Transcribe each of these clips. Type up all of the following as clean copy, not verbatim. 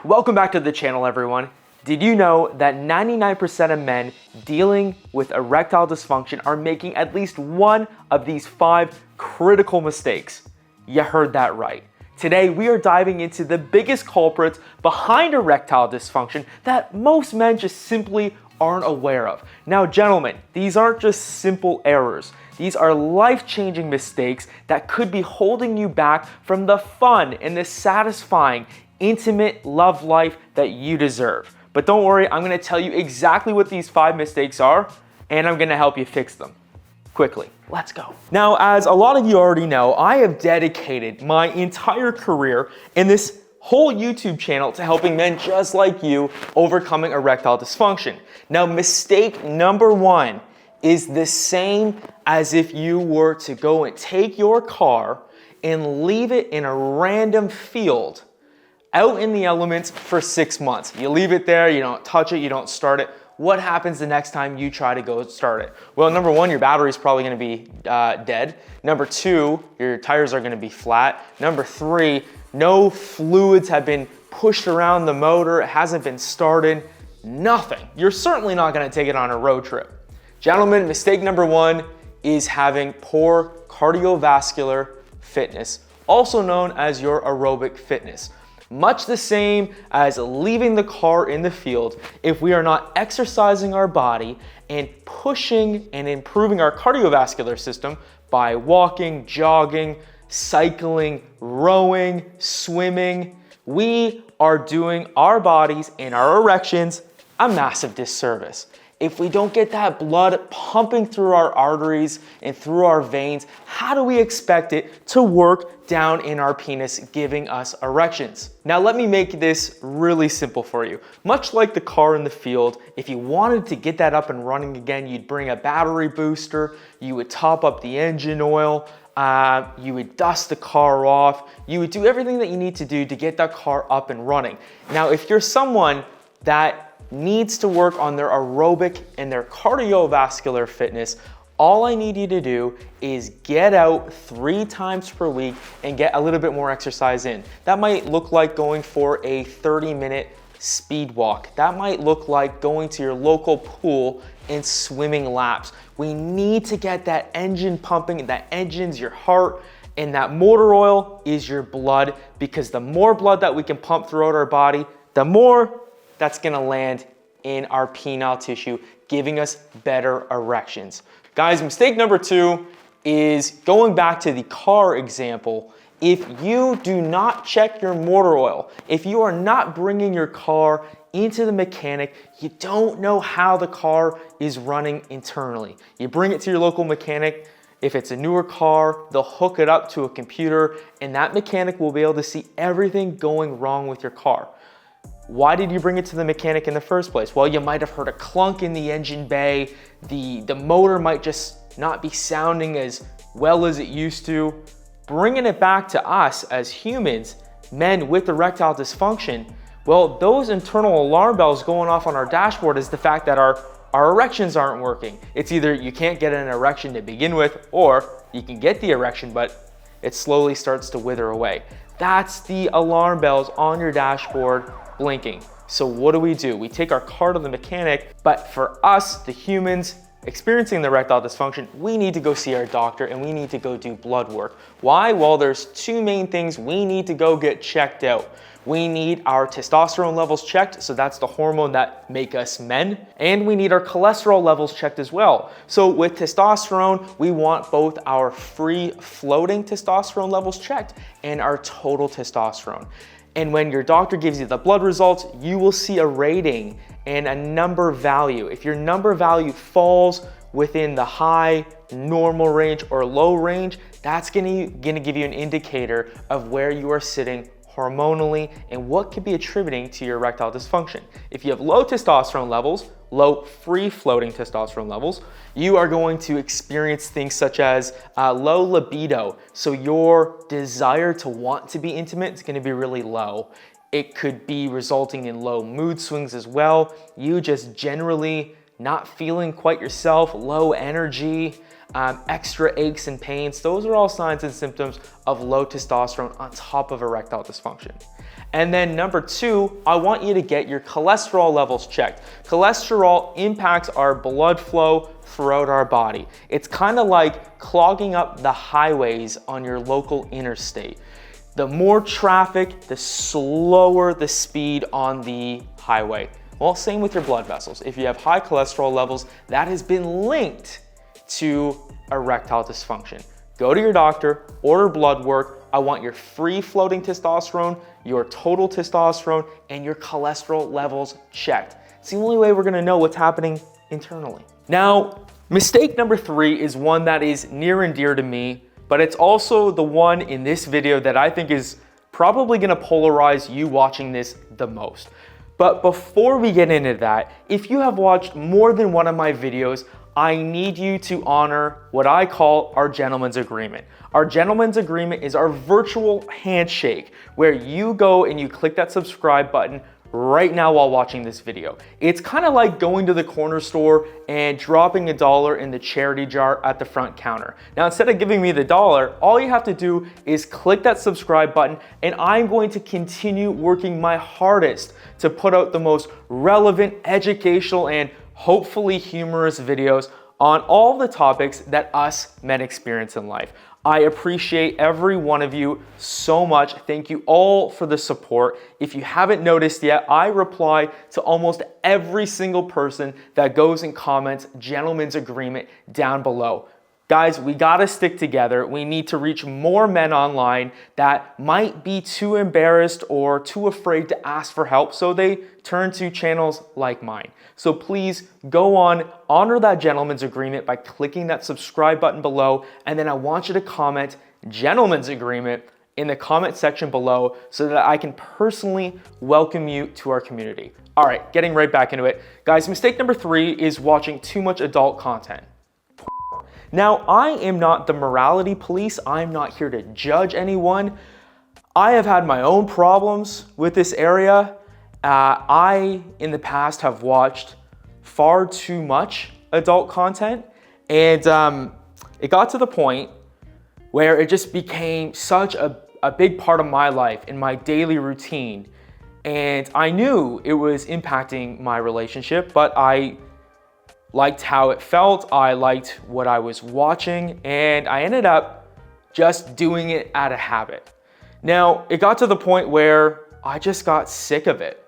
Welcome back to the channel, everyone. Did you know that 99% of men dealing with erectile dysfunction are making at least one of these 5 critical mistakes? You heard that right. Today, we are diving into the biggest culprits behind erectile dysfunction that most men just simply aren't aware of. Now, gentlemen, these aren't just simple errors. These are life-changing mistakes that could be holding you back from the fun and the satisfying, intimate love life that you deserve. But don't worry, I'm gonna tell you exactly what these 5 mistakes are, and I'm gonna help you fix them. Quickly, let's go. Now, as a lot of you already know, I have dedicated my entire career in this whole YouTube channel to helping men just like you overcoming erectile dysfunction. Now, mistake number 1 is the same as if you were to go and take your car and leave it in a random field out in the elements for 6 months. You leave it there, you don't touch it, you don't start it. What happens the next time you try to go start it? Well, number 1, your battery's probably gonna be dead. Number 2, your tires are gonna be flat. Number 3, no fluids have been pushed around the motor, it hasn't been started, nothing. You're certainly not gonna take it on a road trip. Gentlemen, mistake number 1 is having poor cardiovascular fitness, also known as your aerobic fitness. Much the same as leaving the car in the field, if we are not exercising our body and pushing and improving our cardiovascular system by walking, jogging, cycling, rowing, swimming, we are doing our bodies and our erections a massive disservice. If we don't get that blood pumping through our arteries and through our veins, how do we expect it to work down in our penis, giving us erections? Now, let me make this really simple for you. Much like the car in the field, if you wanted to get that up and running again, you'd bring a battery booster, you would top up the engine oil, you would dust the car off, you would do everything that you need to do to get that car up and running. Now, if you're someone that needs to work on their aerobic and their cardiovascular fitness, all I need you to do is get out 3 times per week and get a little bit more exercise in. That might look like going for a 30-minute speed walk. That might look like going to your local pool and swimming laps. We need to get that engine pumping. That engine's your heart, and that motor oil is your blood, because the more blood that we can pump throughout our body, the more that's gonna land in our penile tissue, giving us better erections. Guys, mistake number 2 is going back to the car example. If you do not check your motor oil, if you are not bringing your car into the mechanic, you don't know how the car is running internally. You bring it to your local mechanic. If it's a newer car, they'll hook it up to a computer, and that mechanic will be able to see everything going wrong with your car. Why did you bring it to the mechanic in the first place? Well, you might have heard a clunk in the engine bay. The motor might just not be sounding as well as it used to. Bringing it back to us as humans, men with erectile dysfunction, well, those internal alarm bells going off on our dashboard is the fact that our erections aren't working. It's either you can't get an erection to begin with, or you can get the erection, but it slowly starts to wither away. That's the alarm bells on your dashboard blinking. So what do? We take our car to the mechanic, but for us, the humans experiencing the erectile dysfunction, we need to go see our doctor and we need to go do blood work. Why? Well, there's 2 main things we need to go get checked out. We need our testosterone levels checked, so that's the hormone that make us men, and we need our cholesterol levels checked as well. So with testosterone, we want both our free floating testosterone levels checked and our total testosterone. And when your doctor gives you the blood results, you will see a rating and a number value. If your number value falls within the high, normal range or low range, that's gonna give you an indicator of where you are sitting hormonally and what could be attributing to your erectile dysfunction. If you have low testosterone levels, low free floating testosterone levels, you are going to experience things such as low libido. So your desire to want to be intimate is gonna be really low. It could be resulting in low mood swings as well. You just generally not feeling quite yourself, low energy, extra aches and pains. Those are all signs and symptoms of low testosterone on top of erectile dysfunction. And then number 2, I want you to get your cholesterol levels checked. Cholesterol impacts our blood flow throughout our body. It's kind of like clogging up the highways on your local interstate. The more traffic, the slower the speed on the highway. Well, same with your blood vessels. If you have high cholesterol levels, that has been linked to erectile dysfunction. Go to your doctor, order blood work. I want your free floating testosterone, your total testosterone, and your cholesterol levels checked. It's the only way we're gonna know what's happening internally. Now, mistake number 3 is one that is near and dear to me, but it's also the one in this video that I think is probably gonna polarize you watching this the most. But before we get into that, if you have watched more than one of my videos, I need you to honor what I call our gentleman's agreement. Our gentleman's agreement is our virtual handshake where you go and you click that subscribe button right now while watching this video. It's kind of like going to the corner store and dropping $1 in the charity jar at the front counter. Now, instead of giving me the $1, all you have to do is click that subscribe button, and I'm going to continue working my hardest to put out the most relevant, educational, and hopefully humorous videos on all the topics that us men experience in life. I appreciate every one of you so much. Thank you all for the support. If you haven't noticed yet, I reply to almost every single person that goes and comments gentleman's agreement down below. Guys, we gotta stick together. We need to reach more men online that might be too embarrassed or too afraid to ask for help, so they turn to channels like mine. So please go on, honor that gentleman's agreement by clicking that subscribe button below, and then I want you to comment gentleman's agreement in the comment section below so that I can personally welcome you to our community. All right, getting right back into it. Guys, mistake number 3 is watching too much adult content. Now, I am not the morality police. I'm not here to judge anyone. I have had my own problems with this area. I, in the past, have watched far too much adult content, and it got to the point where it just became such a big part of my life and my daily routine. And I knew it was impacting my relationship, but I liked how it felt, I liked what I was watching, and I ended up just doing it out of habit. Now, it got to the point where I just got sick of it.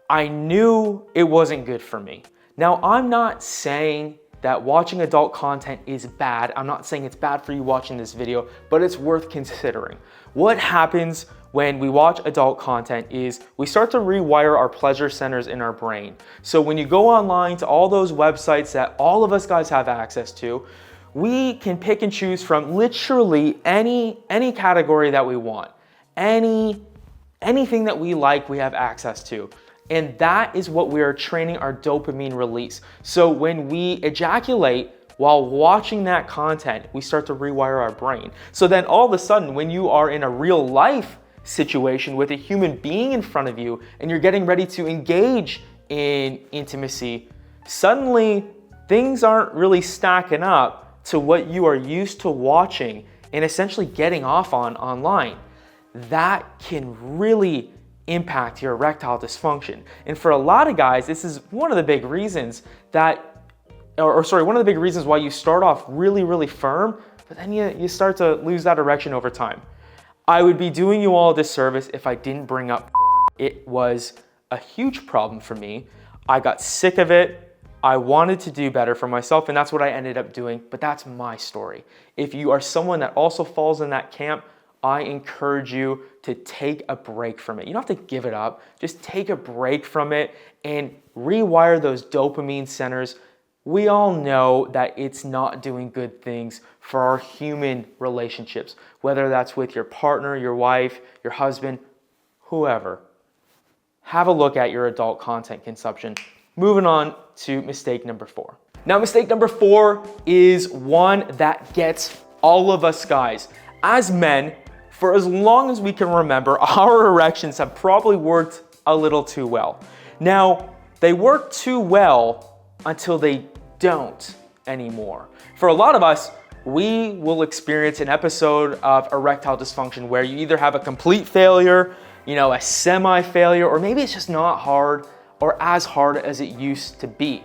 I knew it wasn't good for me. Now, I'm not saying that watching adult content is bad. I'm not saying it's bad for you watching this video, but it's worth considering. What happens when we watch adult content is we start to rewire our pleasure centers in our brain. So when you go online to all those websites that all of us guys have access to, we can pick and choose from literally any category that we want. Anything that we like, we have access to. And that is what we are training our dopamine release. So when we ejaculate while watching that content, we start to rewire our brain. So then all of a sudden, when you are in a real life situation with a human being in front of you and you're getting ready to engage in intimacy, suddenly things aren't really stacking up to what you are used to watching and essentially getting off on online. That can really impact your erectile dysfunction. And for a lot of guys, this is one of the big reasons one of the big reasons why you start off really, really firm, but then you start to lose that erection over time. I would be doing you all a disservice if I didn't bring up porn. It was a huge problem for me. I got sick of it. I wanted to do better for myself, and that's what I ended up doing, but that's my story. If you are someone that also falls in that camp, I encourage you to take a break from it. You don't have to give it up. Just take a break from it and rewire those dopamine centers. We all know that it's not doing good things for our human relationships, whether that's with your partner, your wife, your husband, whoever. Have a look at your adult content consumption. Moving on to mistake number 4. Now, mistake number 4 is one that gets all of us guys. As men, for as long as we can remember, our erections have probably worked a little too well. Now, they work too well until they don't anymore. For a lot of us, we will experience an episode of erectile dysfunction where you either have a complete failure a semi-failure, or maybe it's just not hard or as hard as it used to be.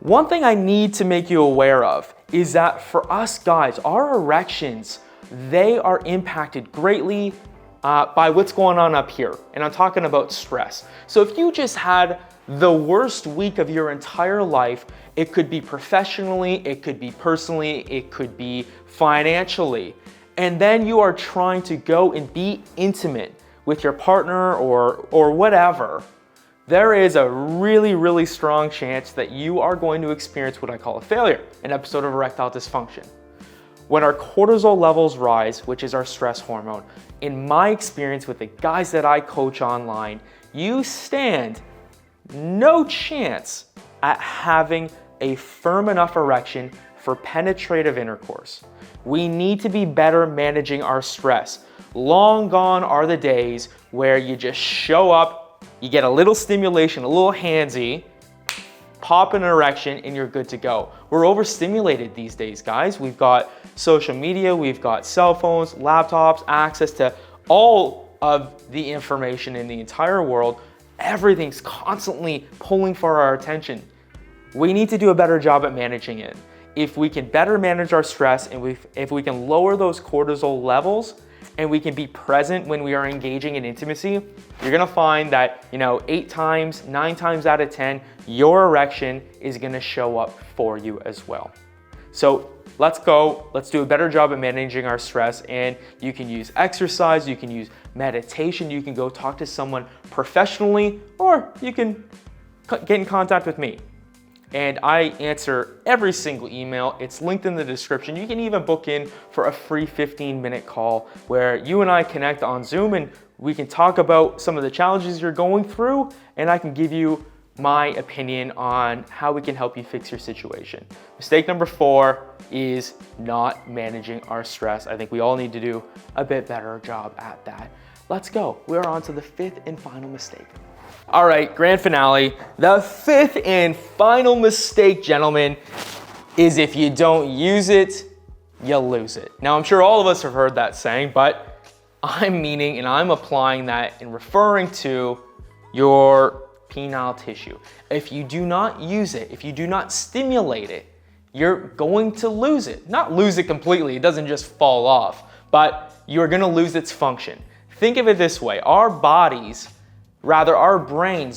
One thing I need to make you aware of is that for us guys, our erections, they are impacted greatly by what's going on up here. And I'm talking about stress. So if you just had the worst week of your entire life, it could be professionally, it could be personally, it could be financially, and then you are trying to go and be intimate with your partner or whatever, there is a really, really strong chance that you are going to experience what I call a failure, an episode of erectile dysfunction. When our cortisol levels rise, which is our stress hormone, in my experience with the guys that I coach online, you stand no chance at having a firm enough erection for penetrative intercourse. We need to be better managing our stress. Long gone are the days where you just show up, you get a little stimulation, a little handsy, pop an erection, and you're good to go. We're overstimulated these days, guys. We've got social media, we've got cell phones, laptops, access to all of the information in the entire world. Everything's constantly pulling for our attention. We need to do a better job at managing it. If we can better manage our stress and if we can lower those cortisol levels and we can be present when we are engaging in intimacy, you're gonna find that 8 times, 9 times out of 10, your erection is gonna show up for you as well. So let's do a better job at managing our stress, and you can use exercise, you can use meditation, you can go talk to someone professionally, or you can get in contact with me. And I answer every single email. It's linked in the description. You can even book in for a free 15-minute call where you and I connect on Zoom and we can talk about some of the challenges you're going through, and I can give you my opinion on how we can help you fix your situation. Mistake number 4 is not managing our stress. I think we all need to do a bit better job at that. Let's go. We're on to the 5th and final mistake. All right, grand finale. The 5th and final mistake, gentlemen, is if you don't use it, you lose it. Now, I'm sure all of us have heard that saying, but I'm meaning and I'm applying that and referring to your penile tissue. If you do not use it, if you do not stimulate it, you're going to lose it. Not lose it completely, it doesn't just fall off, but you're gonna lose its function. Think of it this way, our brains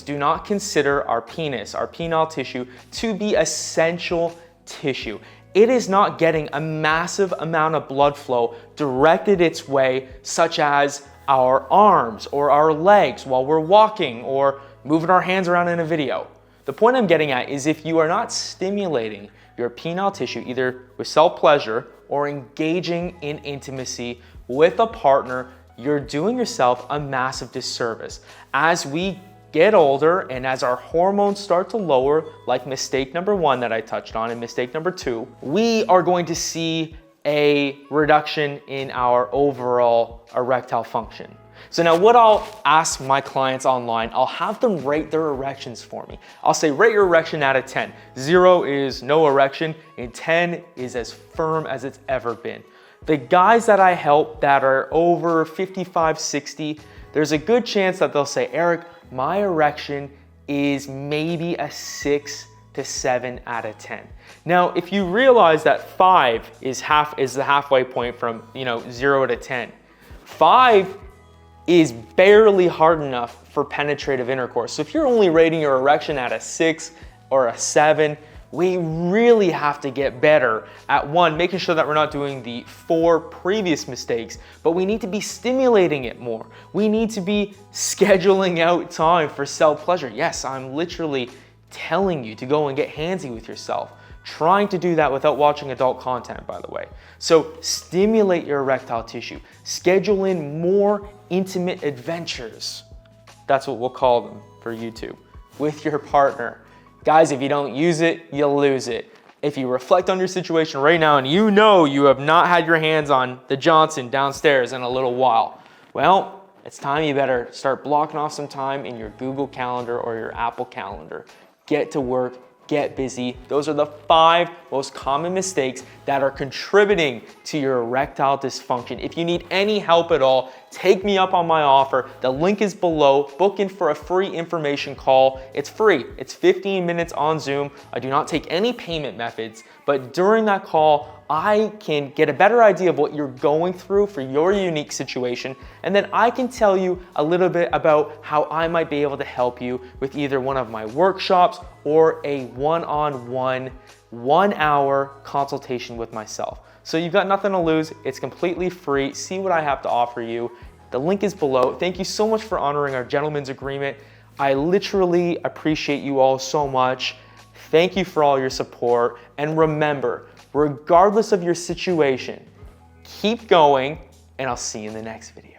do not consider our penis, our penile tissue, to be essential tissue. It is not getting a massive amount of blood flow directed its way, such as our arms or our legs while we're walking or moving our hands around in a video. The point I'm getting at is if you are not stimulating your penile tissue, either with self-pleasure or engaging in intimacy with a partner, you're doing yourself a massive disservice. As we get older and as our hormones start to lower, like mistake number 1 that I touched on and mistake number 2, we are going to see a reduction in our overall erectile function. So now what I'll ask my clients online, I'll have them rate their erections for me. I'll say, rate your erection out of 10. 0 is no erection and 10 is as firm as it's ever been. The guys that I help that are over 55, 60, there's a good chance that they'll say, Eric, my erection is maybe a 6 to 7 out of 10. Now, if you realize that 5 is the halfway point from 0 to 10, 5 is barely hard enough for penetrative intercourse. So if you're only rating your erection at a 6 or a 7, we really have to get better at 1, making sure that we're not doing the 4 previous mistakes, but we need to be stimulating it more. We need to be scheduling out time for self-pleasure. Yes, I'm literally telling you to go and get handsy with yourself. Trying to do that without watching adult content, by the way. So stimulate your erectile tissue. Schedule in more intimate adventures. That's what we'll call them for YouTube, with your partner. Guys, if you don't use it, you'll lose it. If you reflect on your situation right now and you know you have not had your hands on the Johnson downstairs in a little while, well, it's time you better start blocking off some time in your Google Calendar or your Apple Calendar. Get to work, get busy. Those are the 5 most common mistakes that are contributing to your erectile dysfunction. If you need any help at all, take me up on my offer. The link is below. Book in for a free information call. It's free. It's 15 minutes on Zoom. I do not take any payment methods, but during that call, I can get a better idea of what you're going through for your unique situation, and then I can tell you a little bit about how I might be able to help you with either one of my workshops or a one-on-one, 1-hour consultation with myself. So you've got nothing to lose. It's completely free. See what I have to offer you. The link is below. Thank you so much for honoring our gentleman's agreement. I literally appreciate you all so much. Thank you for all your support. And remember, regardless of your situation, keep going, and I'll see you in the next video.